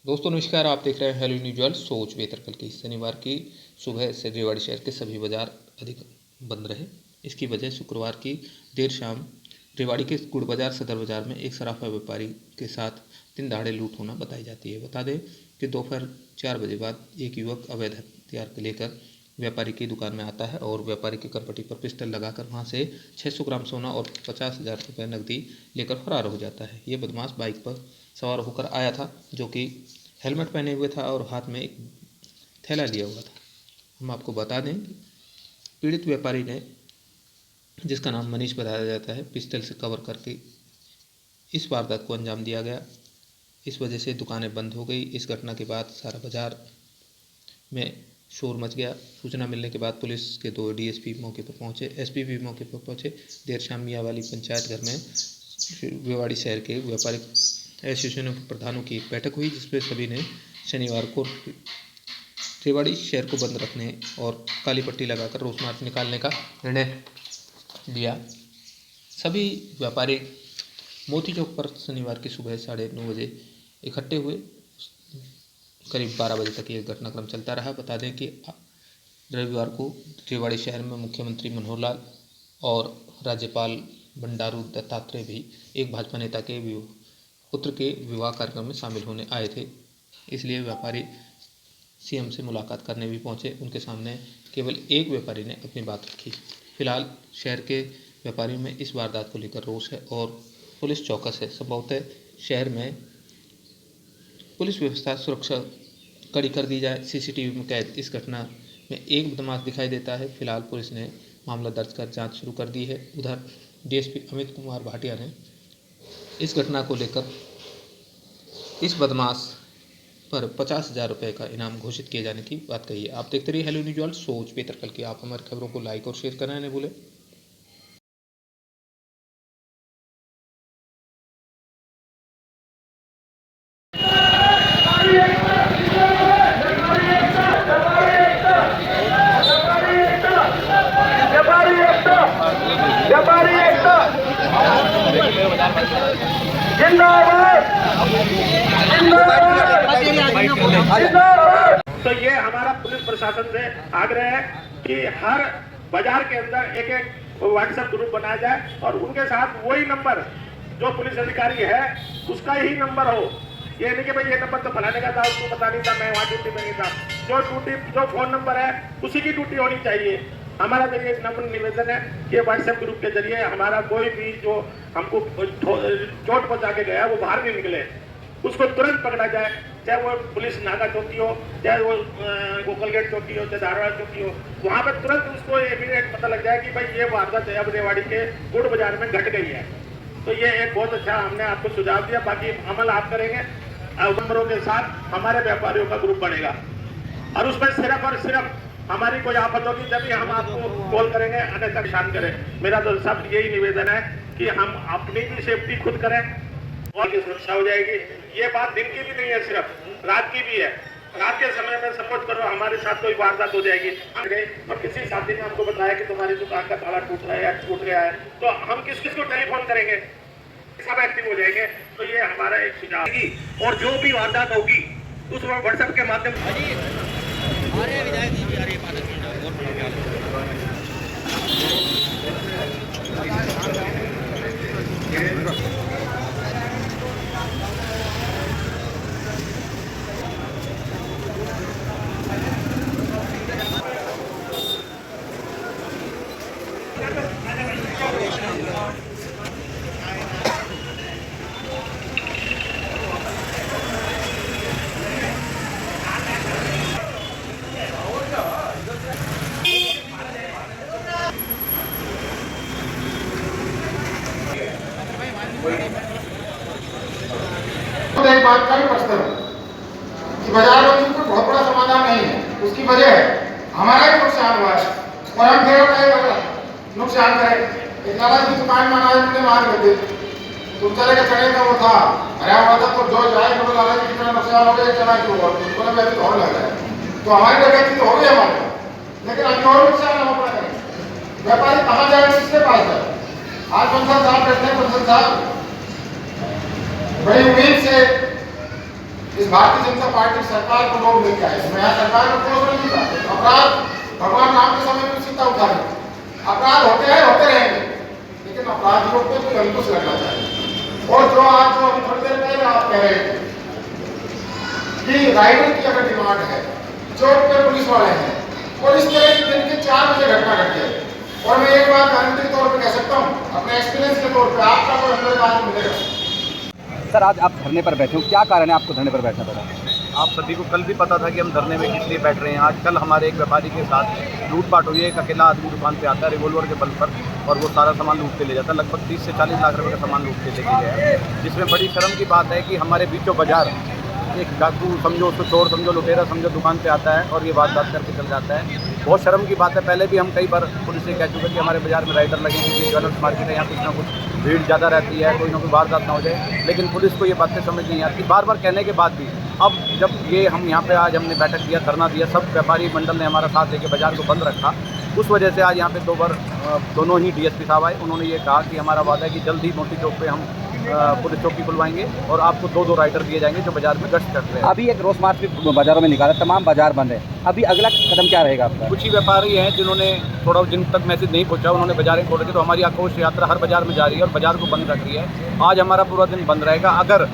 दोस्तों नमस्कार, आप देख रहे हैं हेलो न्यूज वर्ल्ड। सोच बेहतर कल की शनिवार की सुबह से रेवाड़ी शहर के सभी बाजार अधिक बंद रहे। इसकी वजह शुक्रवार की देर शाम रेवाड़ी के गुड़ बाजार सदर बाजार में एक सराफा व्यापारी के साथ दिन दहाड़े लूट होना बताई जाती है। बता दें कि दोपहर 4 बजे बाद एक युवक अवैध हथियार लेकर व्यापारी की दुकान में आता है और व्यापारी की करपटी पर पिस्टल लगाकर वहां से 600 ग्राम सोना और 50,000 रुपये नकदी लेकर फरार हो जाता है। ये बदमाश बाइक पर सवार होकर आया था, जो कि हेलमेट पहने हुए था और हाथ में एक थैला लिया हुआ था। हम आपको बता दें कि पीड़ित व्यापारी ने, जिसका नाम मनीष बताया जाता है, पिस्टल से कवर करके इस वारदात को अंजाम दिया गया। इस वजह से दुकानें बंद हो गई। इस घटना के बाद सारा बाजार में शोर मच गया। सूचना मिलने के बाद पुलिस के 2 डीएसपी मौके पर पहुंचे, एसपी भी मौके पर पहुंचे। देर शाम मियाँवाली पंचायत घर में रेवाड़ी शहर के व्यापारिक एसोसिएशन के प्रधानों की एक बैठक हुई, जिसमें सभी ने शनिवार को रेवाड़ी शहर को बंद रखने और काली पट्टी लगाकर रोष मार्च निकालने का निर्णय लिया। सभी व्यापारी मोती चौक पर शनिवार की सुबह 9:30 बजे इकट्ठे हुए। करीब 12 बजे तक ये घटनाक्रम चलता रहा। बता दें कि रविवार को रेवाड़ी शहर में मुख्यमंत्री मनोहर लाल और राज्यपाल बंडारू दत्तात्रेय भी एक भाजपा नेता के पुत्र के विवाह कार्यक्रम में शामिल होने आए थे। इसलिए व्यापारी सीएम से मुलाकात करने भी पहुंचे। उनके सामने केवल एक व्यापारी ने अपनी बात रखी। फिलहाल शहर के व्यापारियों में इस वारदात को लेकर रोष है और पुलिस चौकस है। संभवतः शहर में पुलिस व्यवस्था सुरक्षा कड़ी कर दी जाए। सीसीटीवी में कैद इस घटना में एक बदमाश दिखाई देता है। फिलहाल पुलिस ने मामला दर्ज कर जांच शुरू कर दी है। उधर डीएसपी अमित कुमार भाटिया ने इस घटना को लेकर इस बदमाश पर 50,000 रुपये का इनाम घोषित किए जाने की बात कही है। आप देखते रहिए हेलो न्यूज वर्ल्ड, सोच बेहतर कल की। आप हमारी खबरों को लाइक और शेयर करना नहीं भूलें। तो ये हमारा पुलिस प्रशासन से आग्रह है कि हर बाजार के अंदर एक एक व्हाट्सएप ग्रुप बनाया जाए और उनके साथ वही नंबर जो पुलिस अधिकारी है उसका ही नंबर हो। ये नहीं कि भाई ये नंबर तो फलाने का था, उसको पता नहीं था, मैं वहाँ ड्यूटी में नहीं था। जो फोन नंबर है उसी की ड्यूटी होनी चाहिए। हमारा जरिए नम्र निवेदन है कि व्हाट्सएप ग्रुप के जरिए हमारा कोई भी जो हमको चोट पहुंचा के गया वो बाहर नहीं निकले, उसको तुरंत पकड़ा जाए। चाहे वो पुलिस नाका चौकी हो, चाहे वो गोकलगेट चौकी हो, चाहे धारवाड़ चौकी हो, वहाँ पर तुरंत उसको इमीडिएट पता लग जाए कि भाई ये वारदात अब रेवाड़ी के गुड़ बाजार में घट गई है। तो ये एक बहुत अच्छा हमने आपको सुझाव दिया, बाकी अमल आप करेंगे। नंबरों के साथ हमारे व्यापारियों का ग्रुप बनेगा और उसमें सिर्फ और सिर्फ हमारी कोई आफत होगी जब हम आपको कॉल करेंगे, अन्यथा शांत करें। मेरा तो सब यही निवेदन है कि हम अपनी भी सेफ्टी खुद करें और की सुरक्षा हो जाएगी। ये बात दिन की भी नहीं है, सिर्फ रात की भी है। रात के समय में सपोर्ट करो, हमारे साथ कोई वारदात हो जाएगी और किसी साथी ने हमको बताया कि तुम्हारी दुकान का ताला टूट रहा है या टूट गया है, तो हम किस किस को टेलीफोन करेंगे, सब एक्टिव हो जाएंगे। तो ये हमारा एक सुझाव है और जो भी वारदात होगी उस व्हाट्सएप के माध्यम से एक बात का भी प्रश्न है कि बाजार में कोई बहुत बड़ा समाधान नहीं है। उसकी वजह है हमारा ही नुकसान हुआ है और हम फिर नुकसान करें। एक लाला की दुकान में अनाज कितने मार करते, तुम चले के चने का वो था हरा हुआ था, तो जो जाए तो लाला जी कितना नुकसान हो गया, चना क्यों हुआ, उनको मेरे तो और लग रहा है। तो हमारी जगह तो हो गई हमारे, लेकिन अभी और नुकसान हम अपना करें। व्यापारी कहाँ जाए, किसके पास जाए? आज बंसल साहब बैठते हैं, बंसल साहब बड़ी उम्मीद से इस भारतीय जनता पार्टी सरकार को लोग लेके आए। मैं यहाँ सरकार को क्लोज नहीं चाहते। अपराध भगवान राम के समय में सीता उतारे, अपराध होते हैं, होते रहेंगे, लेकिन अपराधियों को कोई अंकुश लगना चाहिए। और जो आज जो अभी थोड़ी देर पहले आप कह रहे थे कि राइडर की अगर डिमांड है, चौक पे पुलिस वाले हैं, और इस तरह की दिन के 4 बजे घटना घट गई। और मैं एक बात गारंटी के तौर पर कह सकता हूँ, अपने एक्सपीरियंस के तौर पर, आपका कोई अंदर बात मिलेगा। सर, आज आप धरने पर बैठे हो, क्या कारण है आपको धरने पर बैठना पड़ा? आप सभी को कल भी पता था कि हम धरने में किस लिए बैठ रहे हैं। आज कल हमारे एक व्यापारी के साथ लूटपाट हुई है। एक अकेला आदमी दुकान पे आता है रिवॉल्वर के बल पर और वो सारा सामान लूट के ले जाता है। लगभग 30 से 40 लाख रुपए का सामान लूट के लेके गया है, जिसमें बड़ी शर्म की बात है कि हमारे बीचों बाजार एक डाकू समझो, उसको चोर समझो, लुटेरा समझो, दुकान पे आता है और ये वारदात करके चल जाता है। बहुत शर्म की बात है। पहले भी हम कई बार पुलिस से कह चुके कि हमारे बाजार में राइडर लगे, क्योंकि ज्वेलर्स मार्केट है, यहाँ कुछ ना कुछ भीड़ ज़्यादा रहती है, कोई ना कोई वारदात ना हो जाए, लेकिन पुलिस को ये बातें समझ नहीं आती। बार बार कहने के बाद भी अब जब ये हम यहाँ पे आज हमने बैठक दिया, धरना दिया, सब व्यापारी मंडल ने हमारा साथ देके बाजार को बंद रखा। उस वजह से आज यहाँ पे 2 बार दोनों ही डीएसपी साहब आए। उन्होंने ये कहा कि हमारा वादा है कि जल्द ही मोती चौक पे हम पुलिस चौकी खुलवाएंगे और आपको 2-2 राइडर दिए जाएंगे जो बाजार में गश्त करते हैं। अभी एक रोज मार्च भी बाजारों में निकाला, तमाम बाजार बंद है। अभी अगला कदम क्या रहेगा आपका? कुछ ही व्यापारी हैं जिन्होंने थोड़ा जिन तक मैसेज नहीं पहुंचा, उन्होंने बाजारें खोल रखी, तो हमारी आक्रोश यात्रा हर बाजार में जारी है और बाजार को बंद रखी है। आज हमारा पूरा दिन बंद रहेगा। अगर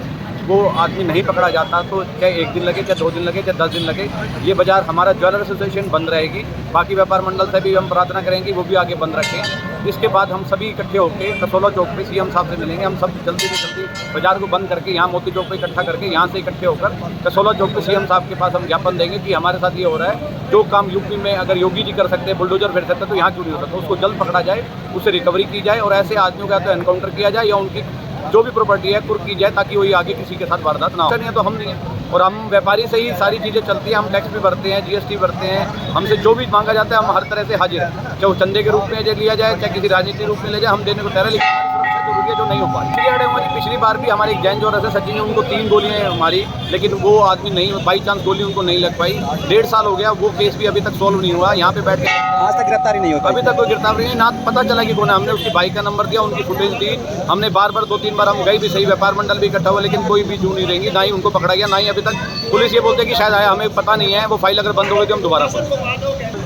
वो आदमी नहीं पकड़ा जाता तो चाहे 1 दिन लगे, चाहे 2 दिन लगे, चाहे 10 दिन लगे, ये बाजार हमारा ज्वेलर एसोसिएशन बंद रहेगी। बाकी व्यापार मंडल से भी हम प्रार्थना करेंगे वो भी आगे बंद रखें। इसके बाद हम सभी इकट्ठे होकर कसोला चौक पे सीएम साहब से मिलेंगे। हम सब जल्दी से जल्दी बाजार को बंद करके यहाँ मोती चौक पे इकट्ठा करके यहाँ से इकट्ठे होकर कसोला चौक पे सीएम साहब के पास हम ज्ञापन देंगे कि हमारे साथ ये हो रहा है। जो काम यूपी में अगर योगी जी कर सकते हैं, बुलडोजर फिर सकते हैं, तो यहाँ क्यों नहीं हो सकता? उसको जल्द पकड़ा जाए, उससे रिकवरी की जाए और ऐसे आदमियों का तो एनकाउंटर किया जाए या उनकी जो भी प्रॉपर्टी है कुर्क की जाए, ताकि वही आगे किसी के साथ वारदात ना हो। नहीं है तो हम नहीं है, और हम व्यापारी से ही सारी चीज़ें चलती हैं। हम टैक्स भी भरते हैं, जीएसटी भरते हैं। हमसे जो भी मांगा जाता है हम हर तरह से हाजिर हैं, चाहे वो चंदे के रूप में लिया जाए, चाहे किसी राजनीति रूप में ले जाए, हम देने को तैयार हैं। लेकिन हमारी सुरक्षा जरूरी है जो नहीं हो पाई। पिछली बार भी हमारे एक जैन जो रहे सचिन ने उनको 3 गोलियां मारी, लेकिन वो आदमी नहीं, बाई चांस गोली उनको नहीं लग पाई। 1.5 साल हो गया, वो केस भी अभी तक सोल्व नहीं हुआ। यहाँ पे बैठ के आज तक गिरफ्तारी नहीं होती, अभी तक कोई गिरफ्तारी नहीं, ना पता चला कि कौन है। हमने उसकी बाइक का नंबर दिया, उनकी फुटेज दी, हमने बार 2-3 बार हम गए भी, सही व्यापार मंडल भी इकट्ठा हुआ, लेकिन कोई भी जू नहीं रहेंगी, ना ही उनको पकड़ा गया, ना ही अभी तक पुलिस ये बोलते कि शायद आया, हमें पता नहीं है। वो फाइल अगर बंद हो गई तो हम दोबारा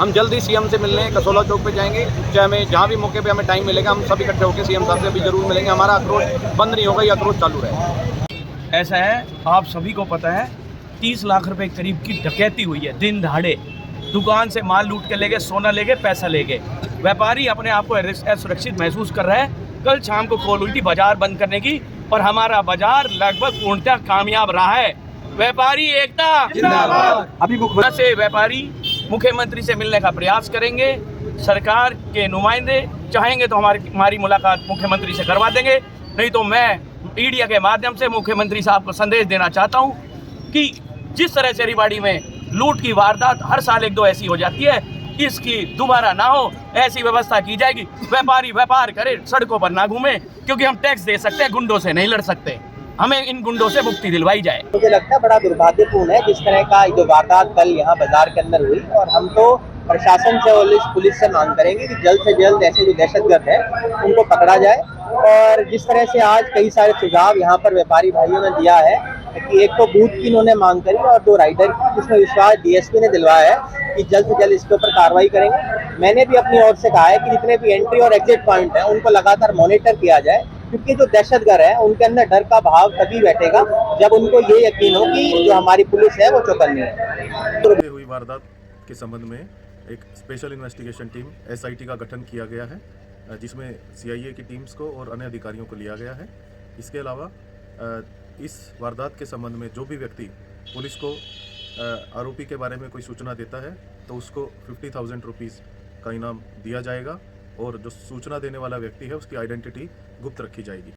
हम जल्दी सीएम से मिलने कसोला चौक पे जाएंगे। चाहे हमें जहाँ भी मौके पे हमें टाइम मिलेगा, हम सब इकट्ठे होकर सीएम साहब से भी जरूर मिलेंगे। हमारा आक्रोश बंद नहीं होगा, ये आक्रोश चालू रहेगा। ऐसा है, आप सभी को पता है 30 लाख रुपए करीब की डकैती हुई है दिन दहाड़े। दुकान से माल लूट के ले गए, सोना ले गए, पैसा ले गए। व्यापारी अपने आप को असुरक्षित महसूस कर रहा है। कल शाम को कॉल हुई थी बाजार बंद करने की और हमारा बाजार लगभग पूर्णतः कामयाब रहा है। व्यापारी एकता जिंदाबाद। अभी मुख्यमंत्री से व्यापारी मुख्यमंत्री से मिलने का प्रयास करेंगे। सरकार के नुमाइंदे चाहेंगे तो हमारी मुलाकात मुख्यमंत्री से करवा देंगे, नहीं तो मैं मीडिया के माध्यम से मुख्यमंत्री साहब को संदेश देना चाहता हूं कि जिस तरह से रेवाड़ी में लूट की वारदात हर साल 1-2 ऐसी हो जाती है, इसकी दोबारा ना हो, ऐसी व्यवस्था की जाएगी। व्यापारी व्यापार करे, सड़कों पर ना घूमे, क्योंकि हम टैक्स दे सकते हैं, गुंडों से नहीं लड़ सकते। हमें इन गुंडों से मुक्ति दिलवाई जाए। मुझे लगता है बड़ा दुर्भाग्यपूर्ण है जिस तरह का जो वारदात कल यहाँ बाजार के अंदर हुई, और हम तो प्रशासन से और पुलिस से मांग करेंगे कि जल्द से जल्द ऐसे जो दहशतगर्द है उनको पकड़ा जाए। और जिस तरह से आज कई सारे सुझाव यहाँ पर व्यापारी भाइयों ने दिया है कि एक तो बूथ की इन्होंने मांग करी और 2 राइडर की, जिसमें विश्वास डीएसपी ने दिलवाया है कि जल्द से जल्द इसके ऊपर कार्रवाई करेंगे। मैंने भी अपनी ओर से कहा है कि जितने भी एंट्री और एग्जिट पॉइंट है उनको लगातार मॉनिटर किया जाए, क्योंकि जो दहशतगर्द है उनके अंदर डर का भाव तभी बैठेगा जब उनको ये यकीन हो कि जो हमारी पुलिस है वो चौकन्नी है। हुई वारदात के संबंध में एक स्पेशल इन्वेस्टिगेशन टीम SIT का गठन किया गया है, जिसमें CIA की टीम्स को और अन्य अधिकारियों को लिया गया है। इसके अलावा इस वारदात के संबंध में जो भी व्यक्ति पुलिस को आरोपी के बारे में कोई सूचना देता है तो उसको 50,000 रुपीज़ का इनाम दिया जाएगा, और जो सूचना देने वाला व्यक्ति है उसकी आइडेंटिटी गुप्त रखी जाएगी।